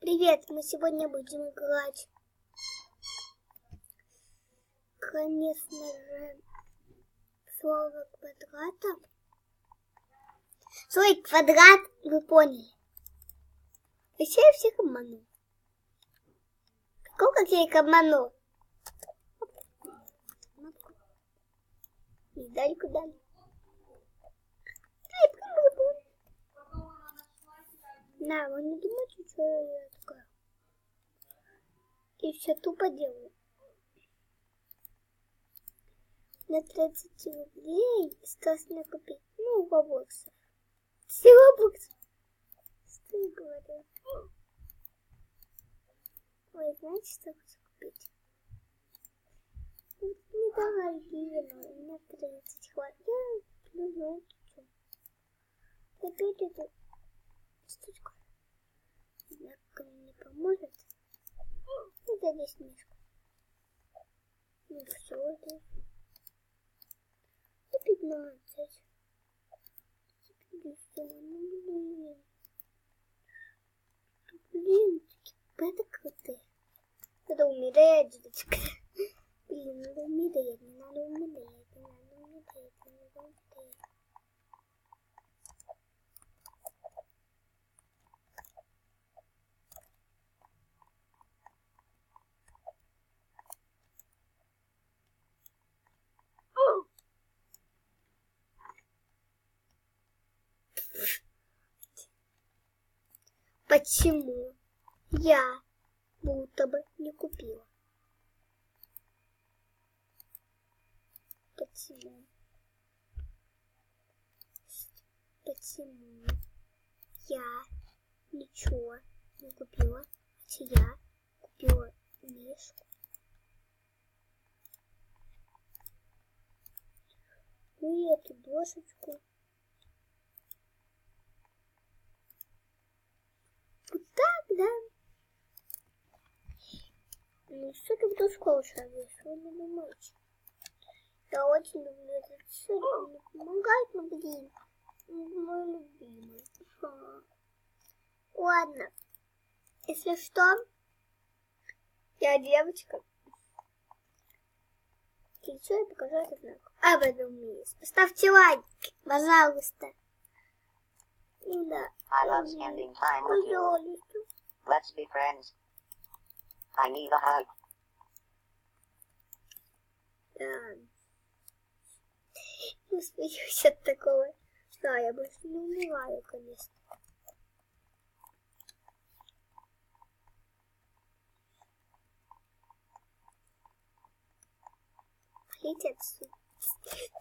Привет, мы сегодня будем играть, конечно же, слово квадрата. Свой квадрат, вы поняли. Вообще я всех обману. Как я их обману? И дальше дали. На, вы не думайте, что я такая. И все тупо делаю. На 30 рублей осталось накопить. Ну, бабоксов. Всего боксов. Что я говорю? Ой, знаете, что хочу купить? Недорогие, но у меня 30 хватит. Я куплю, знаете, что? Опять эту штучку. Однако мне не поможет. Это здесь мишка. Ну все, это. И 15. Блин, это крутые. Надо умереть, дочка. Блин, надо умереть, не надо умереть, не надо умереть, не надо умереть. Почему я будто бы не купила? Почему? Почему я ничего не купила? Хотя я купила мишку. Ну и эту дошечку. Вот так, да? Ну что ты в доску ушаешь? Вы не думаете. Я очень люблю этот цирк. Он мне помогает, но, блин, мой любимый. Ладно. Если что, я девочка. И что я покажу этот знак. Об этом есть. Поставьте лайк, пожалуйста. И да. I love spending time with you. Let's be friends. I need a hug. Да. Не смеюсь от такого. Да, я больше не умираю, конечно. Идите отсюда.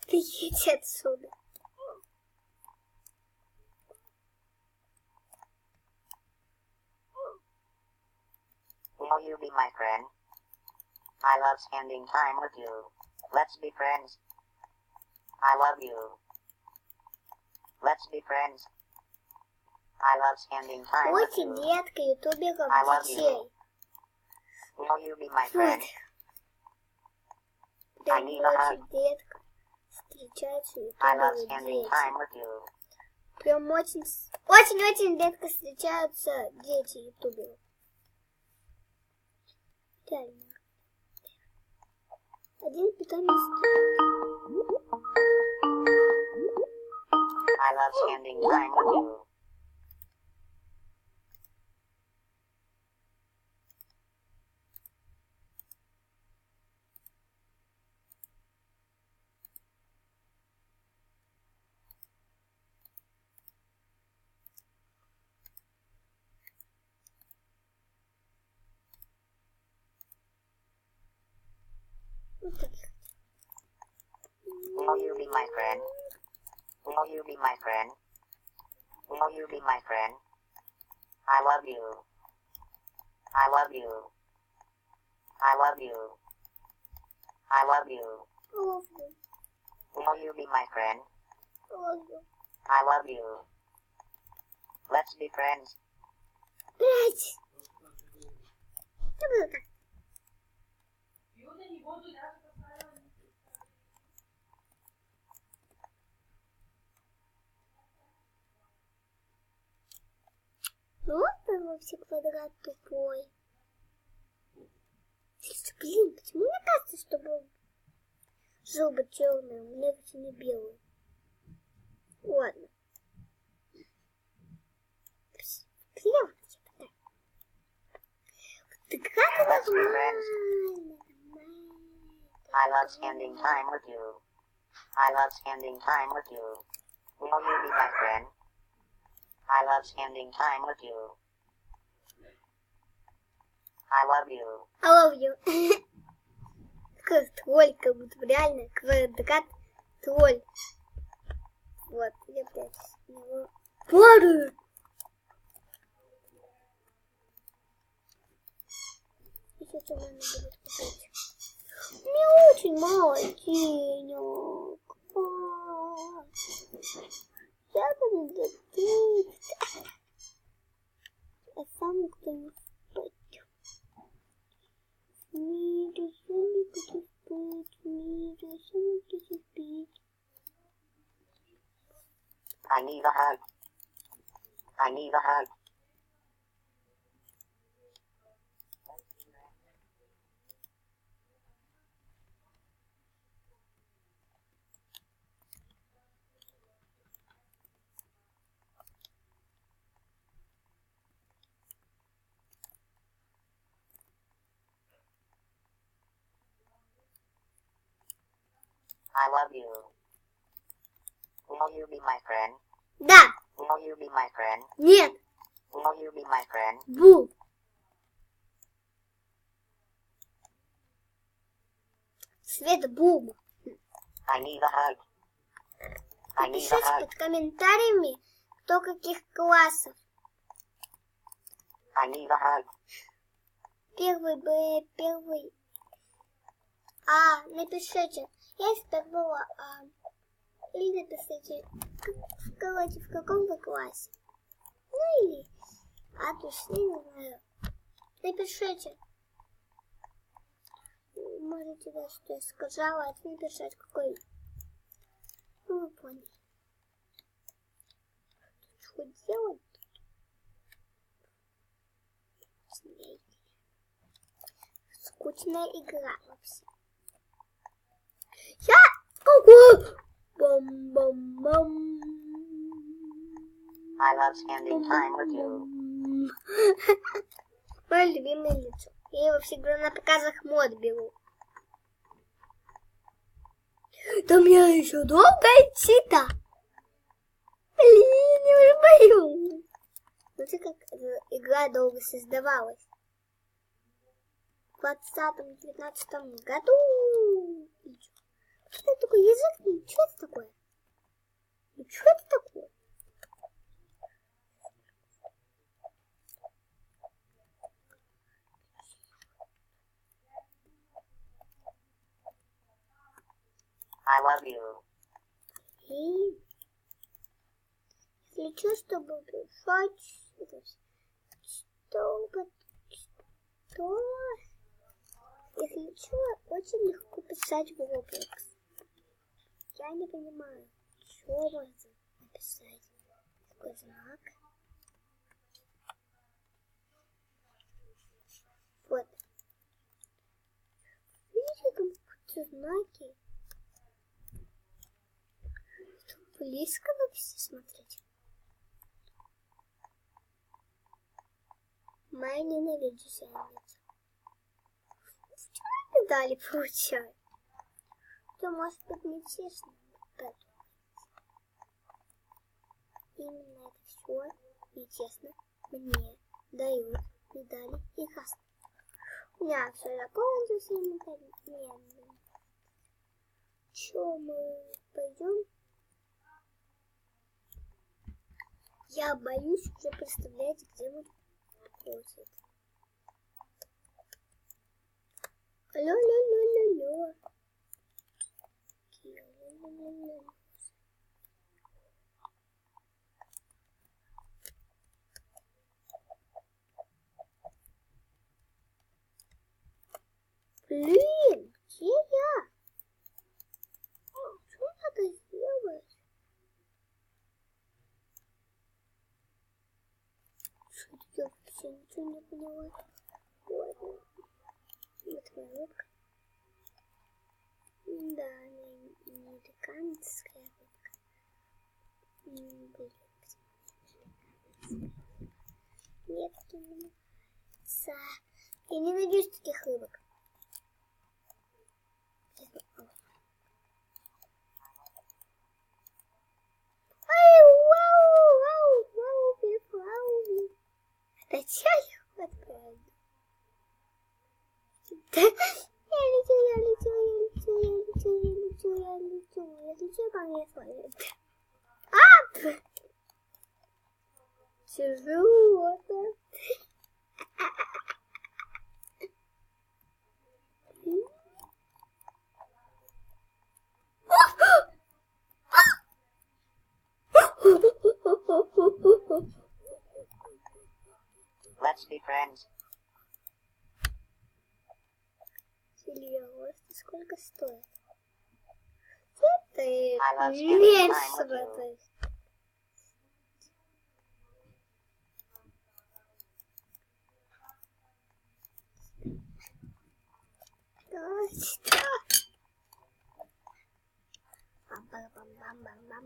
Идите отсюда. Will you be my friend? I love spending time with you. Let's be friends. I love you. Let's be friends. I love spending time with Очень you. детка ютуберов I love детей. you. Will you be my friend? Да, I need a hug. очень детка встречаются I love ютуберы spending дети. time with you. Прям очень редко встречаются дети ютуберов. Реально. Один питомец. I love spending time with you. Вот так. Will you be my friend? Will you be my friend? Will you be my friend? I love you. I love you. I love you. I love you. Love you. Will you be my friend? Love you. I love you. Let's be friends. Блять. Что было так? Ну, вот Если квадрат тупой. Блин, почему мне кажется, что был зубы черные, у меня ведь не белые. Ладно. Клево, типа, ты как нормально. I love spending time with you. I love spending time with you. Will you be my friend? I love spending time with you. I love you. I love you. Такой тролль, как будто реально квадрат тролль. Вот, я опять с него падаю. Еще что надо будет купить? У меня очень мало денег. Я буду допить. А сам кто-нибудь спать. Мире, я не буду спать. Мире, я не буду спать. I need a hug. I need a hug. I love you. Will you be my friend? Да. Will you be my friend? Нет. Will you be my friend? Бу. Света, бум. I need a hug. I need a Пишите hug. под комментариями, кто каких классов. I need a hug. Первый Б, первый А. Напишите, я второго А. Или напишите, короче, в каком вы классе. Ну или, точно не знаю. Напишите. Можете даже, что я сказала, а это написать какой. Ну, вы поняли. Что делать? Скучная игра вообще. Я какой? Бам-бам-бам. I love spending time with you. Мое любимое лицо. Я его всегда на показах мод беру. Да мне еще долго идти-то. Блин, я уже боюсь. Смотри, как игра долго создавалась. В 20-19 году. Что это такое язык? Что это такое? Что это такое? I love you. И если что, чтобы писать, что, если что, очень легко писать в Roblox. Я не понимаю, что можно написать. Такой знак. Вот. Видите, как будто знаки? Близко вообще смотреть. Моя ненавижу сядется. Почему медали получают? Это может быть нечестно. Именно это все нечестно мне дают медали и красные. У меня все закончилось всеми медалями. Че, мы пойдем? Я боюсь уже представлять, где мы ходим. Алло. Блин, где я? Что надо сделать? Что я вообще не ничего не поняла. Ладно. Вот моя рыбка. Да, она не американская рыбка. Блин. Нет, не нравится. Я ненавижу таких рыбок. Опять я хватаю. Я лечу, ко мне смотрит. Тяжело. Let's be friends. Серьезно, сколько стоит? Это I love spending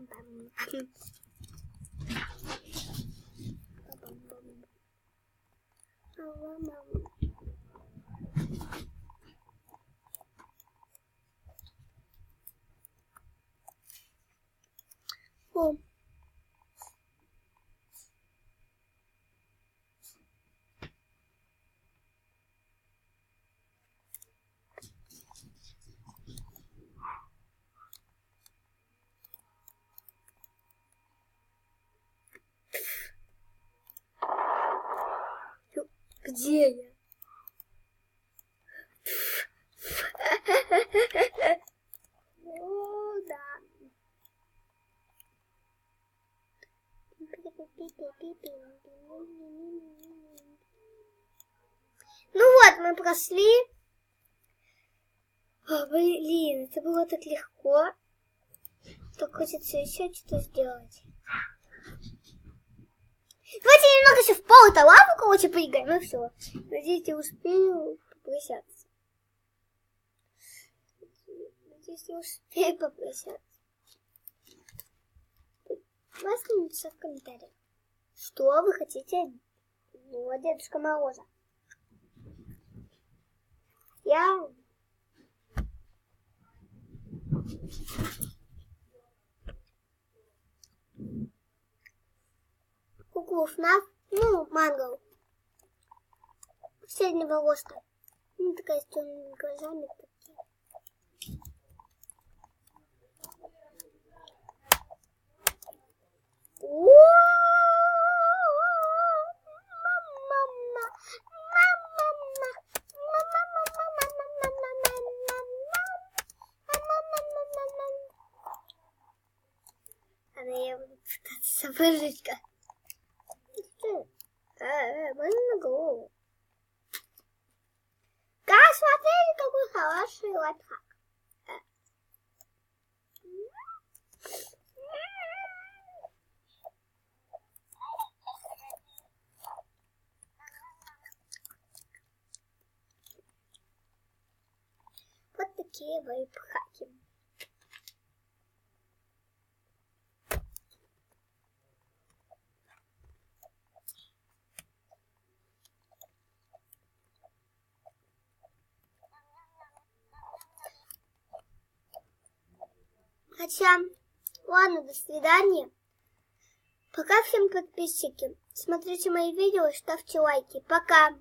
time меньше with you. О. Где я? О, да. Ну вот, мы прошли. О, блин, это было так легко. Так хочется еще что-то сделать. Давайте немного еще в пол это лаву, короче, прыгаем, и все. Надеюсь, я успею попрощаться. Надеюсь, я успею попрощаться. Вас напишите в комментариях, что вы хотите от Дедушка Мороза. Я... Куклу ФНАФ, ну, Мангл. Среднего роста. Ну, такая с темными глазами. Такие. Она я буду пытаться выжить как. Можно на голову. Как смотрели, какой хороший лайфхак. Вот такие лайфхаки. Хотя, ладно, до свидания. Пока всем подписчики. Смотрите мои видео, ставьте лайки. Пока.